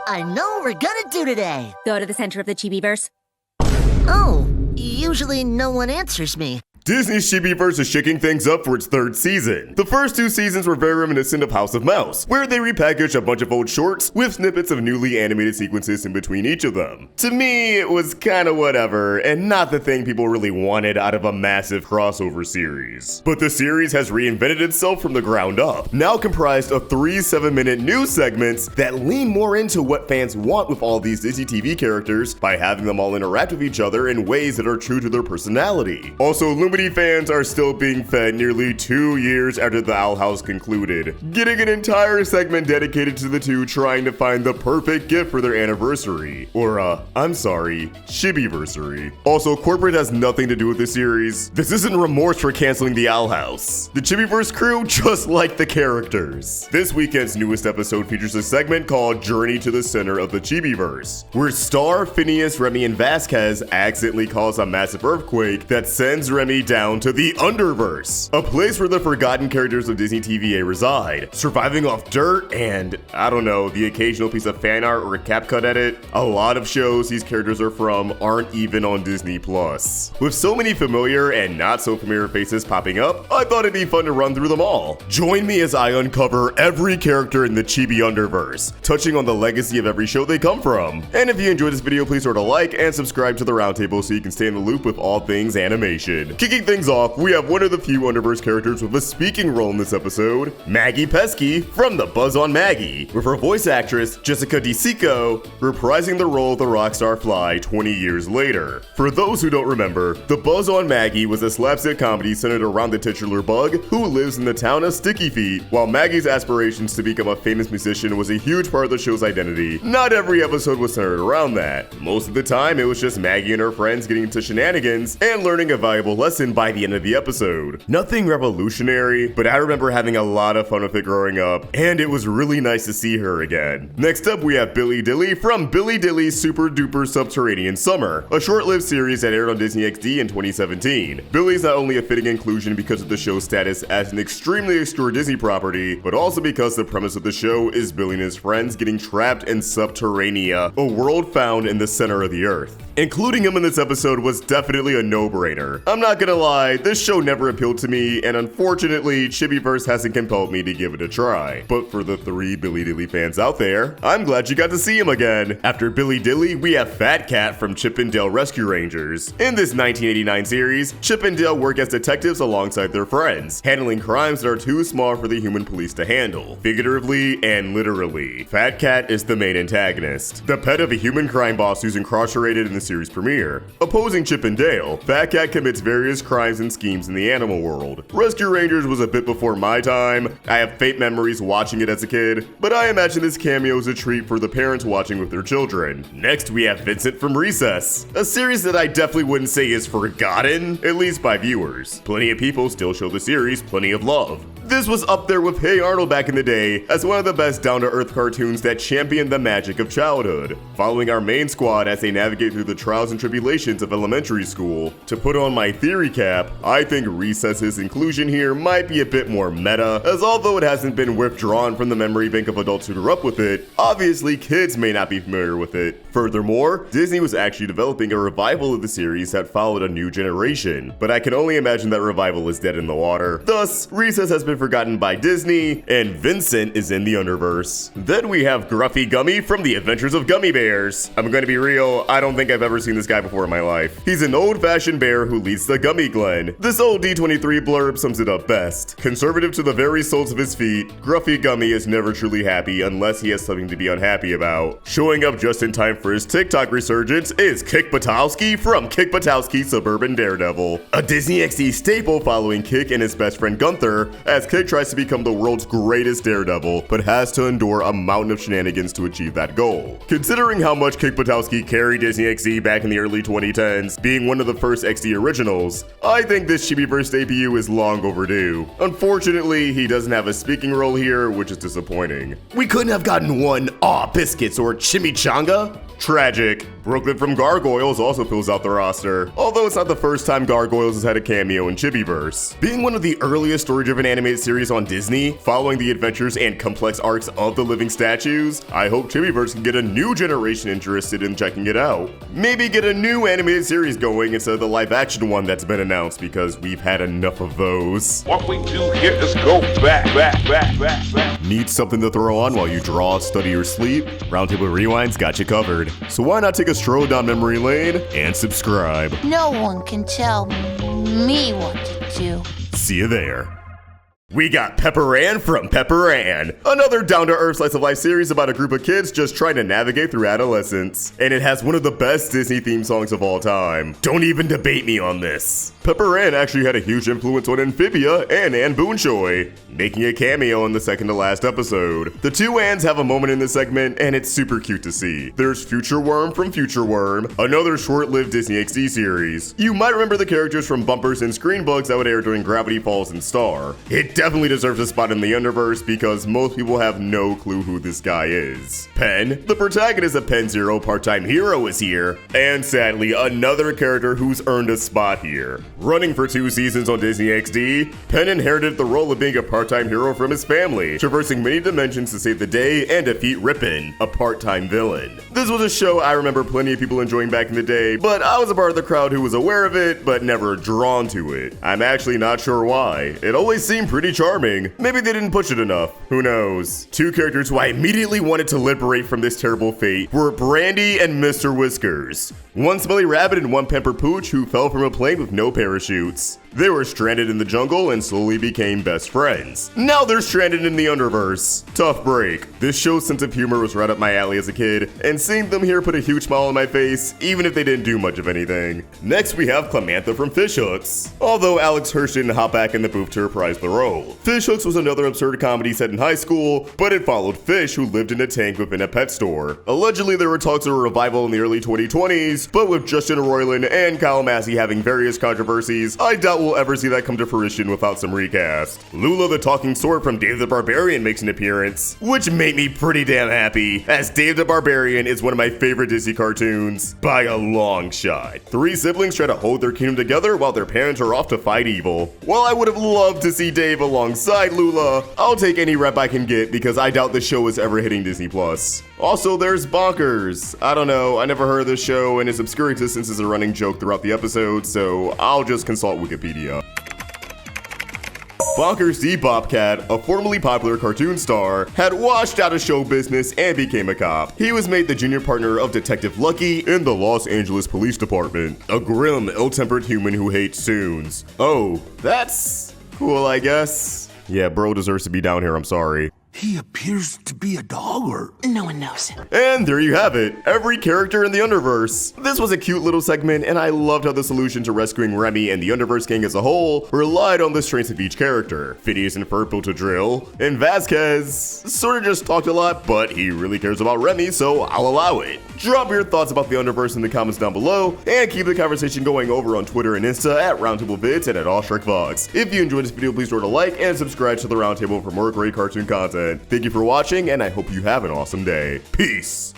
I know what we're gonna do today. Go to the center of the Chibiverse. Oh, usually no one answers me. Disney's Chibiverse is shaking things up for its third season. The first two seasons were very reminiscent of House of Mouse, where they repackaged a bunch of old shorts with snippets of newly animated sequences in between each of them. To me, it was kinda whatever, and not the thing people really wanted out of a massive crossover series. But the series has reinvented itself from the ground up, now comprised of 3 7-minute news segments that lean more into what fans want with all these Disney TV characters by having them all interact with each other in ways that are true to their personality. Also, fans are still being fed nearly 2 years after the Owl House concluded, getting an entire segment dedicated to the two trying to find the perfect gift for their anniversary. Or, Chibiversary. Also, corporate has nothing to do with the series. This isn't remorse for canceling the Owl House. The Chibiverse crew just like the characters. This weekend's newest episode features a segment called Journey to the Center of the Chibiverse, where star Phineas, Remy, and Vasquez accidentally cause a massive earthquake that sends Remy down to the Underverse, a place where the forgotten characters of Disney TVA reside, surviving off dirt and, I don't know, the occasional piece of fan art or a cap cut edit. A lot of shows these characters are from aren't even on Disney Plus. With so many familiar and not so familiar faces popping up, I thought it'd be fun to run through them all. Join me as I uncover every character in the Chibi Underverse, touching on the legacy of every show they come from. And if you enjoyed this video, please sort of like and subscribe to the roundtable so you can stay in the loop with all things animation. Kicking things off, we have one of the few Underverse characters with a speaking role in this episode, Maggie Pesky from The Buzz on Maggie, with her voice actress, Jessica DeSico, reprising the role of the rock star Fly 20 years later. For those who don't remember, The Buzz on Maggie was a slapstick comedy centered around the titular bug who lives in the town of Sticky Feet. While Maggie's aspirations to become a famous musician was a huge part of the show's identity, not every episode was centered around that. Most of the time, it was just Maggie and her friends getting into shenanigans and learning a valuable lesson by the end of the episode. Nothing revolutionary, but I remember having a lot of fun with it growing up, and it was really nice to see her again. Next up, we have Billy Dilly from Billy Dilly's Super Duper Subterranean Summer, a short-lived series that aired on Disney XD in 2017. Billy's not only a fitting inclusion because of the show's status as an extremely obscure Disney property, but also because the premise of the show is Billy and his friends getting trapped in Subterranea, a world found in the center of the earth. Including him in this episode was definitely a no-brainer. I'm not gonna lie, this show never appealed to me, and unfortunately, Chibiverse hasn't compelled me to give it a try. But for the 3 Billy Dilly fans out there, I'm glad you got to see him again. After Billy Dilly, we have Fat Cat from Chip and Dale Rescue Rangers. In this 1989 series, Chip and Dale work as detectives alongside their friends, handling crimes that are too small for the human police to handle, figuratively and literally. Fat Cat is the main antagonist, the pet of a human crime boss who's incarcerated in the series premiere. Opposing Chip and Dale, Fat Cat commits various crimes and schemes in the animal world. Rescue Rangers was a bit before my time. I have faint memories watching it as a kid, but I imagine this cameo is a treat for the parents watching with their children. Next, we have Vincent from Recess, a series that I definitely wouldn't say is forgotten, at least by viewers. Plenty of people still show the series plenty of love. This was up there with Hey Arnold back in the day as one of the best down-to-earth cartoons that championed the magic of childhood, following our main squad as they navigate through the trials and tribulations of elementary school. To put on my theory cap, I think Recess's inclusion here might be a bit more meta, as although it hasn't been withdrawn from the memory bank of adults who grew up with it, obviously kids may not be familiar with it. Furthermore, Disney was actually developing a revival of the series that followed a new generation, but I can only imagine that revival is dead in the water. Thus, Recess has been forgotten by Disney, and Vincent is in the Underverse. Then we have Gruffy Gummy from The Adventures of Gummy Bears. I'm gonna be real, I don't think I've ever seen this guy before in my life. He's an old-fashioned bear who leads the Gummy Glen. This old D23 blurb sums it up best. Conservative to the very soles of his feet, Gruffy Gummy is never truly happy unless he has something to be unhappy about. Showing up just in time for his TikTok resurgence is Kick Buttowski from Kick Buttowski Suburban Daredevil, a Disney XD staple following Kick and his best friend Gunther as Kick tries to become the world's greatest Daredevil, but has to endure a mountain of shenanigans to achieve that goal. Considering how much Kick Buttowski carried Disney XD back in the early 2010s, being one of the first XD originals, I think this Chibiverse debut is long overdue. Unfortunately, he doesn't have a speaking role here, which is disappointing. We couldn't have gotten one Aw Biscuits or Chimichanga? Tragic. Brooklyn from Gargoyles also fills out the roster, although it's not the first time Gargoyles has had a cameo in Chibiverse. Being one of the earliest story-driven animated animated series on Disney, following the adventures and complex arcs of the living statues, I hope Chibiverse can get a new generation interested in checking it out. Maybe get a new animated series going instead of the live action one that's been announced, because we've had enough of those. What we do here is go back. Need something to throw on while you draw, study, or sleep? Roundtable Rewind's got you covered. So why not take a stroll down memory lane and subscribe? No one can tell me what to do. See you there. We got Pepper Ann from Pepper Ann, another down-to-earth slice-of-life series about a group of kids just trying to navigate through adolescence. And it has one of the best Disney theme songs of all time. Don't even debate me on this. Pepper Ann actually had a huge influence on Amphibia and Ann Boonshoy, making a cameo in the second to last episode. The two Anns have a moment in this segment, and it's super cute to see. There's Future Worm from Future Worm, another short-lived Disney XD series. You might remember the characters from Bumpers and Screen Bugs that would air during Gravity Falls and Star. It definitely deserves a spot in the Underverse because most people have no clue who this guy is. Pen, the protagonist of Pen Zero Part-Time Hero, is here, and sadly, another character who's earned a spot here. Running for 2 seasons on Disney XD, Pen inherited the role of being a part-time hero from his family, traversing many dimensions to save the day and defeat Rippin, a part-time villain. This was a show I remember plenty of people enjoying back in the day, but I was a part of the crowd who was aware of it, but never drawn to it. I'm actually not sure why. It always seemed pretty charming. Maybe they didn't push it enough. Who knows? 2 characters who I immediately wanted to liberate from this terrible fate were Brandy and Mr Whiskers. One smelly rabbit and one pampered pooch who fell from a plane with no parachutes. They were stranded in the jungle and slowly became best friends. Now they're stranded in the Underverse. Tough break. This show's sense of humor was right up my alley as a kid, and seeing them here put a huge smile on my face, even if they didn't do much of anything. Next we have Clemantha from Fishhooks, although Alex Hirsch didn't hop back in the booth to reprise the role. Fishhooks was another absurd comedy set in high school, but it followed Fish, who lived in a tank within a pet store. Allegedly there were talks of a revival in the early 2020s, but with Justin Roiland and Kyle Massey having various controversies, I doubt we'll ever see that come to fruition without some recast. Lula the Talking Sword from Dave the Barbarian makes an appearance, which made me pretty damn happy, as Dave the Barbarian is one of my favorite Disney cartoons by a long shot. 3 siblings try to hold their kingdom together while their parents are off to fight evil. While I would have loved to see Dave alongside Lula, I'll take any rep I can get because I doubt the show is ever hitting Disney+. Also, there's Bonkers. I don't know, I never heard of this show, and its obscure existence is a running joke throughout the episode, so I'll just consult Wikipedia. Bonkers the Bobcat, a formerly popular cartoon star, had washed out of show business and became a cop. He was made the junior partner of Detective Lucky in the Los Angeles Police Department, a grim, ill-tempered human who hates Soons. Oh, that's cool, I guess. Yeah, bro deserves to be down here, I'm sorry. He appears to be a dog, or... No one knows. And there you have it, every character in the Underverse. This was a cute little segment, and I loved how the solution to rescuing Remy and the Underverse gang as a whole relied on the strengths of each character. Phineas and Ferb built a drill, and Vasquez sort of just talked a lot, but he really cares about Remy, so I'll allow it. Drop your thoughts about the Underverse in the comments down below, and keep the conversation going over on Twitter and Insta at RoundtableVids and at AllStrikeVox. If you enjoyed this video, please throw it a like and subscribe to the Roundtable for more great cartoon content. Thank you for watching, and I hope you have an awesome day. Peace!